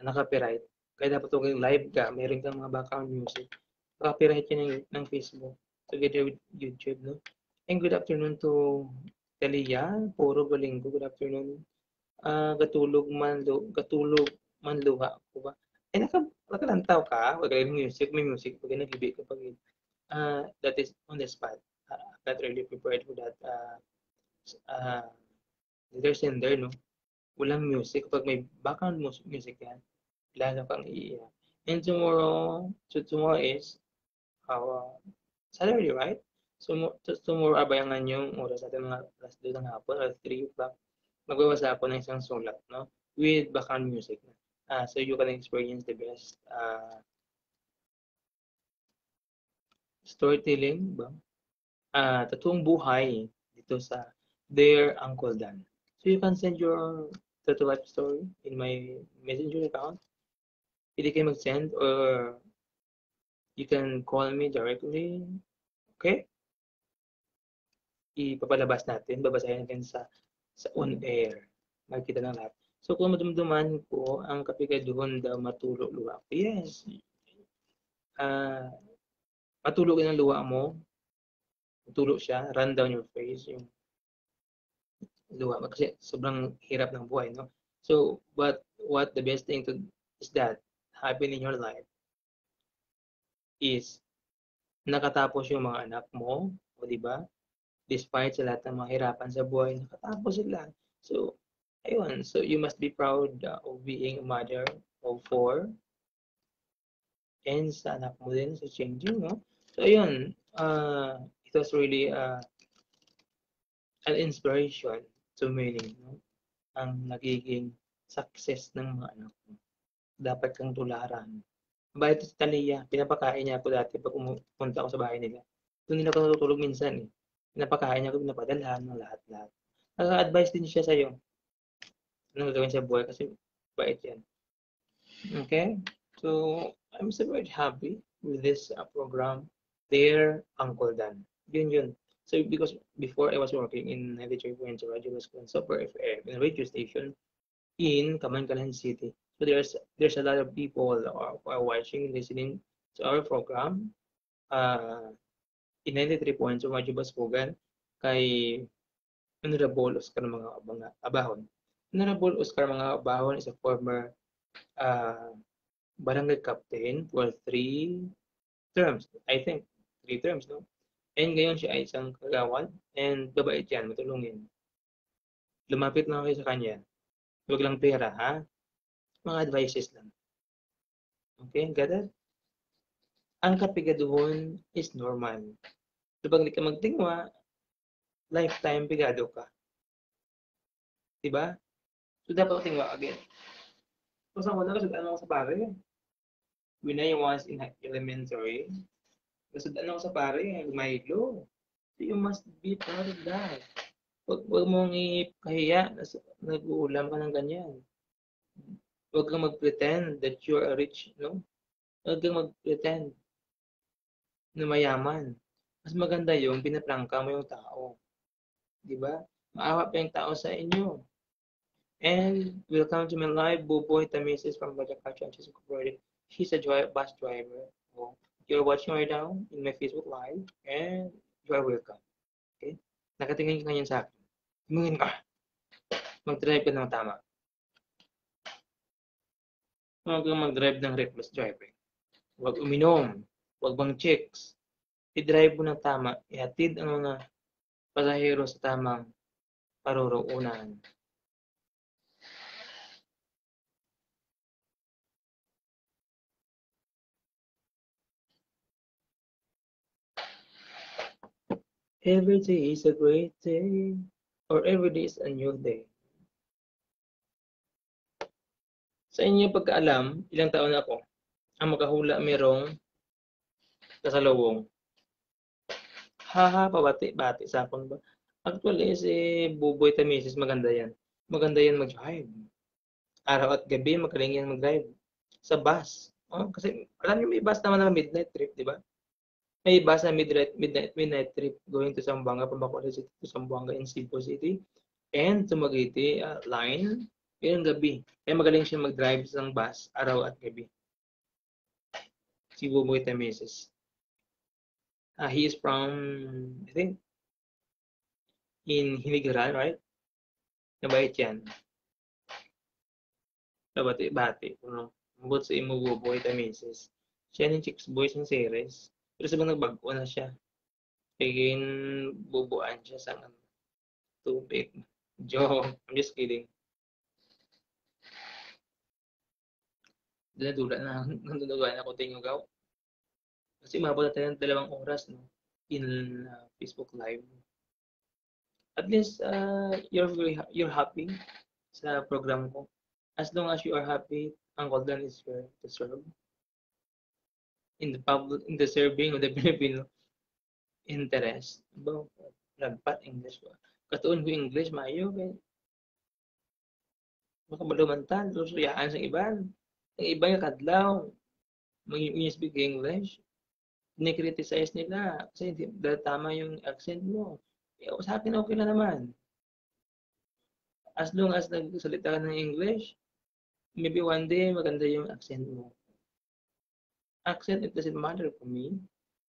naka-copyright. Kaya dapat kung live ka, meron kang mga background music. Copyright yun ng Facebook. Together with YouTube, no? And good afternoon to Telia, Puro Balinggo. Good afternoon. Katulog man luha ko ba? Eh, nakalantaw ka? Wag kayong music, may music. Pag nag-ibig ka pag that is on the spot. Not really prepared for that. There's in there, no? Walang music. Pag may background music yan, lalo kang iiyak. And tomorrow is Saturday, right? So, tomorrow abangan yung oras natin mga alas 2 ng hapon, alas 3 o'clock. Magbabasa ako ng isang sulat, no? With background music. So you can experience the best storytelling ba? Totoong buhay dito sa Dear Uncle Dan. So you can send your total life story in my messenger account. Pwede kayo mag-send or you can call me directly. Okay? Ipapalabas natin, babasahin natin sa on air. Makikita ng lahat. So kung madumduman ko, ang kapikaduhon daw matulog luha. Yes. Matulog ng luha mo. Matulog siya. Run down your face. Yung luha. Kasi sobrang hirap ng buhay, no? So, what the best thing is that happen in your life is nakatapos yung mga anak mo, o di ba? Despite sa lahat ng mga hirapan sa buhay, nakatapos sila. So, ayun. So, you must be proud of being a mother of four and sa anak mo din, sa changing, no? So, ayun. It was really an inspiration to many, no? Ang nagiging success ng mga anak mo. Dapat kang tularan. Bayad si Talia, pinapakain niya ako dati pag pumunta ako sa bahay nila. Doon nila ako natutulog minsan eh. Pinapakain niya ako, pinapadalhan ng lahat-lahat. Nag-advise din siya sa'yo. Anong gagawin sa buhay kasi bait yan. Okay? So, I'm so very happy with this program. Dear Uncle Dan. Yun. So, because before I was working in 93.0 Radio Wisconsin Super FM, in a radio station in Kamankalan City. So, there's a lot of people who are watching, listening to our program. In 93.0 Radio Bascogan kay Honorable Oscar Mga Abahon. Honorable Oscar Mga Abahon is a former uh, barangay captain for 3 terms. I think 3 terms, no? And ngayon siya ay isang kagawad and babait yan, matulungin. Lumapit lang kayo sa kanya. Huwag lang pera, ha? Mga advices lang. Okay, got it? Ang kapigaduhon is normal. Kapag hindi ka magtingwa, lifetime pigado ka. Diba? So, dapat tingwa again. Kasi ako na, kasudaan ako sa pare. When I was in elementary, kasudaan ako sa pare, Milo. So, you must be proud of that. Huwag mong ikahiya na nag-uulam ka ng ganyan. Huwag kang mag-pretend that you are rich, no? Huwag kang mag-pretend na mayaman. Mas maganda yung pinaprangka mo yung tao. Di ba? Maawa pa yung tao sa inyo. And welcome to my live, Buboy Tamisis from Bajacar Chances Incorporated. She's a bus driver. So, you're watching right now in my Facebook Live, and you are welcome. Okay? Nakatingin ka ngayon sa akin. Tumingin ka. Mag-drive ka ng tama. Huwag kang mag-drive ng reckless driving. Huwag uminom. Huwag bang chicks. I-drive mo ng tama. Ihatid ang mga pasahero sa tamang paruroonan. Every day is a great day, or every day is a new day. Sa inyo pagkaalam, ilang taon na ako, ang makahula merong kasalubong. Haha, pabati-bati sa akin ba? Actually, si Buboy Tamisis, maganda yan. Maganda yan mag-drive. Araw at gabi, magaling yan mag-drive. Sa bus. Oh, kasi, alam niyo, may bus naman na midnight trip, di ba? May bus na midnight trip going to Zamboanga, from Bacolod City to Zamboanga in Cebu City. And to Magiti line, yun gabi. Kaya magaling siya mag-drive ng bus, araw at gabi. Si Buboy Tamisis. He is from, I think, in Hinigaran, right? Nabait yan. Nabati-bati. No? Mabot sa imo Buboy Tamisis. Siya ng Chicks Boys ng series. Pero sabang nagbago na siya. Kaya bubuan siya sa tubig. Joke. I'm just kidding. Dala-dula na. Nandudugan ako tinugaw. Kasi umabot na tayo ng 2 oras, no? In Facebook Live. At least, you're happy sa program ko. As long as you are happy, Uncle Dan is here to serve. In the serving of the Filipino interest. Ba, lagpat English ba? Katuon ko English, maayo. Baka malumantan, susuyaan sa iban. Ang iba yung kadlaw. When you speak English, ni-criticize nila kasi hindi tama yung accent mo. Sa akin okay na naman. As long as nagsalita ka ng English, maybe one day maganda yung accent mo. Accent, it doesn't matter for me.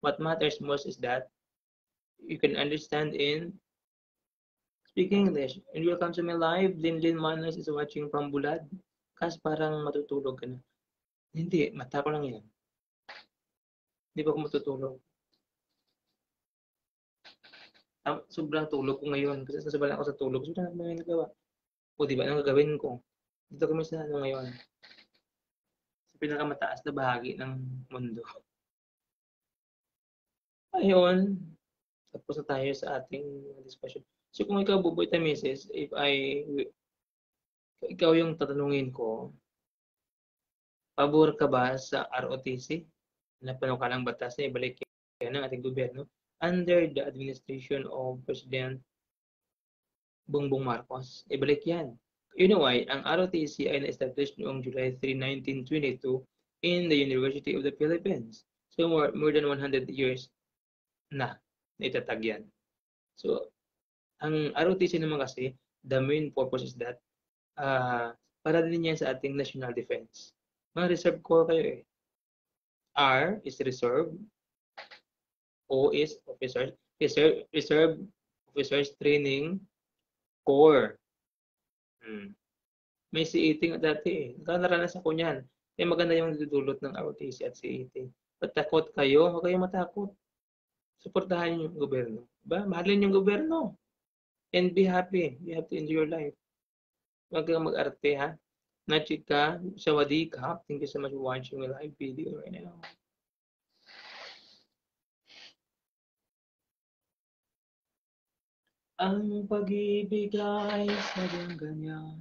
What matters most is that you can understand in speaking English. And welcome to my live. Linlin Manos is watching from Bulad. Kas parang matutulog ka na. Hindi, mata ko lang yan. Hindi pa ako matutulog. sobrang tulog ko ngayon kasi nasasabayan ako sa tulog. So, wala naman akong nagawa. O, 'di ba, anong gagawin ko? Dito kami sa ano ngayon, sa pinakamataas na bahagi ng mundo. Ayun, tapos na tayo sa ating discussion. So, kung ikaw, Buboy Tameses, if ikaw yung tatanungin ko, pabor ka ba sa ROTC na panukalang batas na ibalik yan ng ating gobyerno under the administration of President Bongbong Marcos? Ibalik yan. You know why? Ang ROTC ay na-establish noong July 3, 1922 in the University of the Philippines. So more than 100 years na itatag yan. So, ang ROTC naman kasi, the main purpose is that para din yan sa ating national defense. Mga reserve corps kayo eh. R is reserve, O is officers, reserve officers training corps. May C18 nga dati eh. Naranasan ko niyan. Kaya maganda yung dudulot ng ROTC at C18. Patakot kayo, huwag kayong matakot. Suportahan yung gobyerno. Ba? Mahalin yung gobyerno. And be happy. You have to enjoy your life. Huwag kang mag-arte ha. Nachika, Sawadika. Thank you so much for watching my live video right now. Ang pag-ibig ay sadyang ganyan.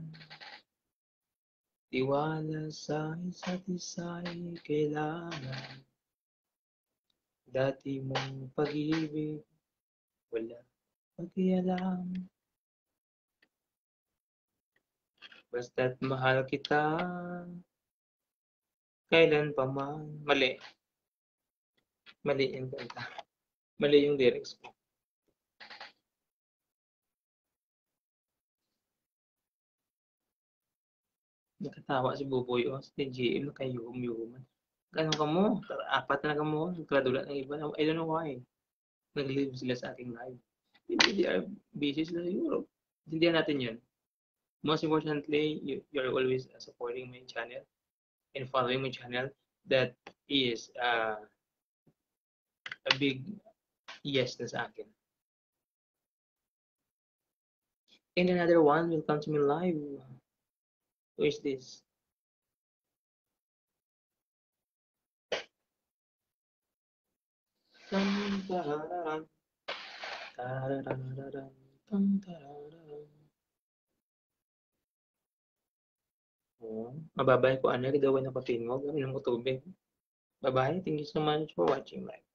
Tiwala sa isa't isa'y kailangan. Dati mong pag-ibig, wala pakialam. Basta't mahal kita, kailan pa man. Mali. Mali yung kanta. Mali yung lyrics ko. Nakatawa si Buboy o si GM nakayuhum-yuhuman. Ganun ka mo? Apat na mo. Nagkadula ng iba. I don't know why. Nag-live sila sa aking live. Maybe they are busy sila sa Europe. Hindihan natin yun. Most importantly, you're always supporting my channel and following my channel. That is a big yes na sa akin. And another one will come to me live. Who is this? Oh, mababay ko ano, gawin ako tinwag, minum ko tubig. Bye-bye. Thank you so much for watching live.